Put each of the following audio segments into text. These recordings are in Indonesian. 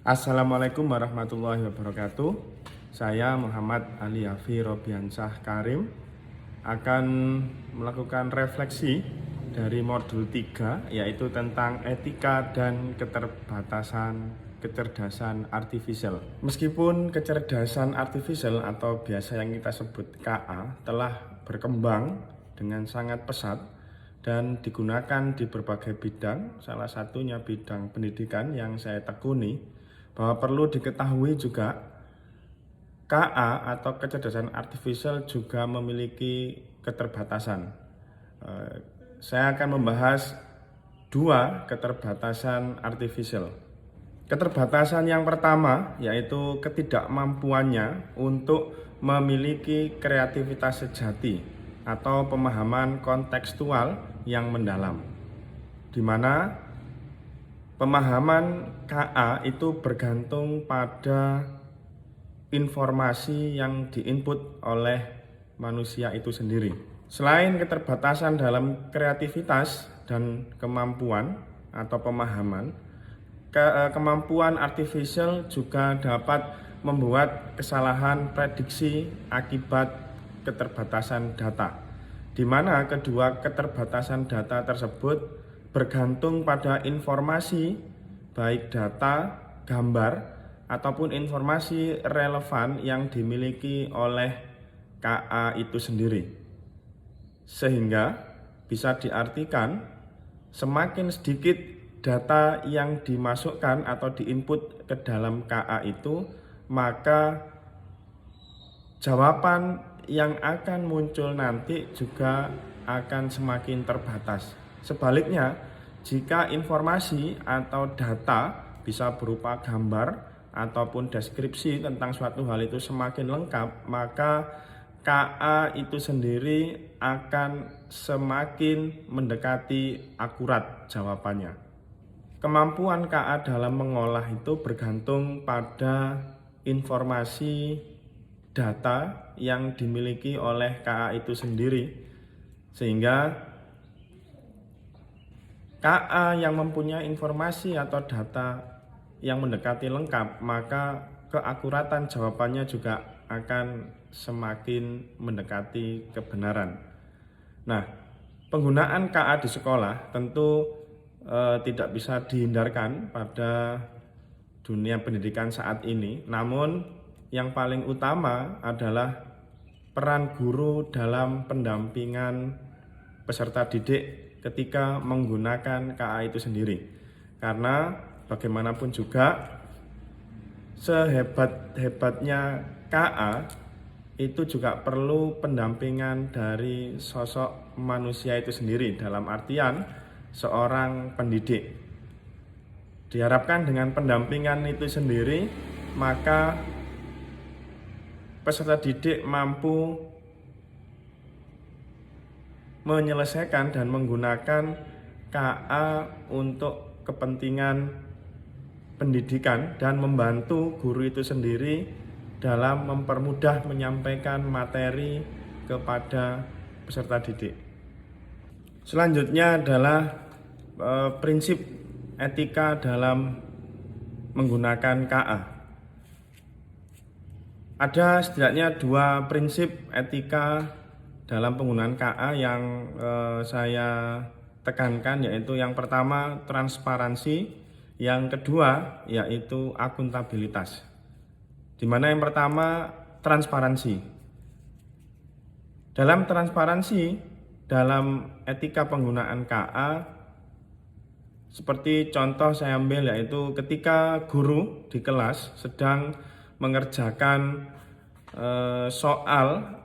Assalamualaikum warahmatullahi wabarakatuh. Saya Muhammad Ali Yafi Robiansyah Karim akan melakukan refleksi dari modul 3, yaitu tentang etika dan keterbatasan kecerdasan artifisial. Meskipun kecerdasan artifisial atau biasa yang kita sebut KA telah berkembang dengan sangat pesat dan digunakan di berbagai bidang, salah satunya bidang pendidikan yang saya tekuni, bahwa perlu diketahui juga KA atau kecerdasan artifisial juga memiliki keterbatasan. Saya akan membahas dua keterbatasan artifisial. Keterbatasan yang pertama yaitu ketidakmampuannya untuk memiliki kreativitas sejati atau pemahaman kontekstual yang mendalam, di mana pemahaman KA itu bergantung pada informasi yang diinput oleh manusia itu sendiri. Selain keterbatasan dalam kreativitas dan kemampuan atau pemahaman, kemampuan artifisial juga dapat membuat kesalahan prediksi akibat keterbatasan data, di mana kedua keterbatasan data tersebut bergantung pada informasi, baik data, gambar, ataupun informasi relevan yang dimiliki oleh KA itu sendiri. Sehingga bisa diartikan semakin sedikit data yang dimasukkan atau diinput ke dalam KA itu, maka jawaban yang akan muncul nanti juga akan semakin terbatas. Sebaliknya, jika informasi atau data bisa berupa gambar ataupun deskripsi tentang suatu hal itu semakin lengkap, maka KA itu sendiri akan semakin mendekati akurat jawabannya. Kemampuan KA dalam mengolah itu bergantung pada informasi data yang dimiliki oleh KA itu sendiri, sehingga KA yang mempunyai informasi atau data yang mendekati lengkap, maka keakuratan jawabannya juga akan semakin mendekati kebenaran. Nah, penggunaan KA di sekolah tentu tidak bisa dihindarkan pada dunia pendidikan saat ini. Namun yang paling utama adalah peran guru dalam pendampingan peserta didik ketika menggunakan KA itu sendiri. Karena bagaimanapun juga sehebat-hebatnya KA itu juga perlu pendampingan dari sosok manusia itu sendiri, dalam artian seorang pendidik. Diharapkan dengan pendampingan itu sendiri, maka peserta didik mampu menyelesaikan dan menggunakan KA untuk kepentingan pendidikan dan membantu guru itu sendiri dalam mempermudah menyampaikan materi kepada peserta didik. Selanjutnya adalah prinsip etika dalam menggunakan KA. Ada setidaknya dua prinsip etika dalam penggunaan KA yang saya tekankan, yaitu yang pertama transparansi, yang kedua yaitu akuntabilitas. Di mana yang pertama transparansi. Dalam transparansi, dalam etika penggunaan KA, seperti contoh saya ambil, yaitu ketika guru di kelas sedang mengerjakan soal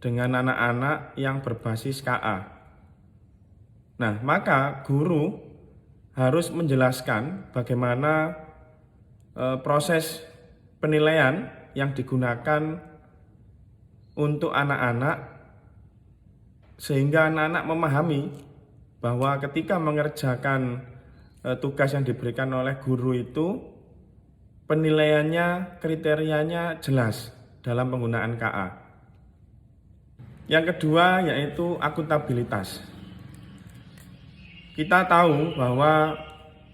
dengan anak-anak yang berbasis KA. Nah, maka guru harus menjelaskan bagaimana proses penilaian yang digunakan untuk anak-anak, sehingga anak-anak memahami bahwa ketika mengerjakan tugas yang diberikan oleh guru itu, penilaiannya, kriterianya jelas dalam penggunaan KA. Yang kedua yaitu akuntabilitas. Kita tahu bahwa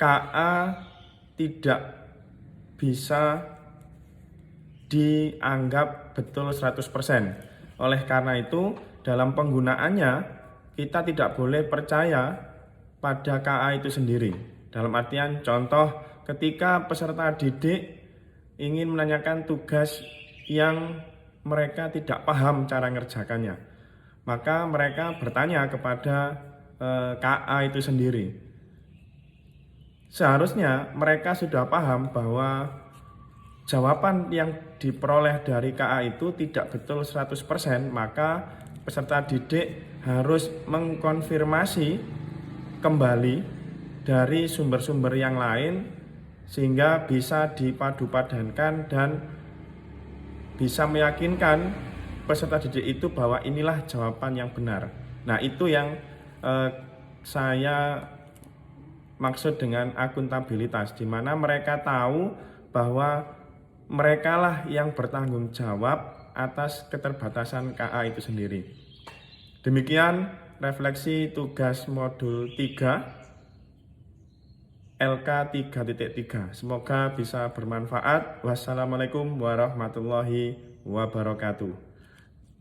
KA tidak bisa dianggap betul 100%. Oleh karena itu, dalam penggunaannya kita tidak boleh percaya pada KA itu sendiri. Dalam artian contoh, ketika peserta didik ingin menanyakan tugas yang mereka tidak paham cara ngerjakannya, maka mereka bertanya kepada KA itu sendiri. Seharusnya mereka sudah paham bahwa jawaban yang diperoleh dari KA itu tidak betul 100%, maka peserta didik harus mengkonfirmasi kembali dari sumber-sumber yang lain sehingga bisa dipadu-padankan dan bisa meyakinkan peserta didik itu bahwa inilah jawaban yang benar. Nah, itu yang saya maksud dengan akuntabilitas, di mana mereka tahu bahwa merekalah yang bertanggung jawab atas keterbatasan KA itu sendiri. Demikian refleksi tugas modul 3 LK 3.3. Semoga bisa bermanfaat. Wassalamualaikum warahmatullahi wabarakatuh.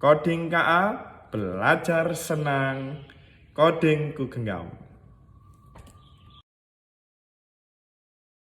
Coding KA, belajar senang, coding ku genggam.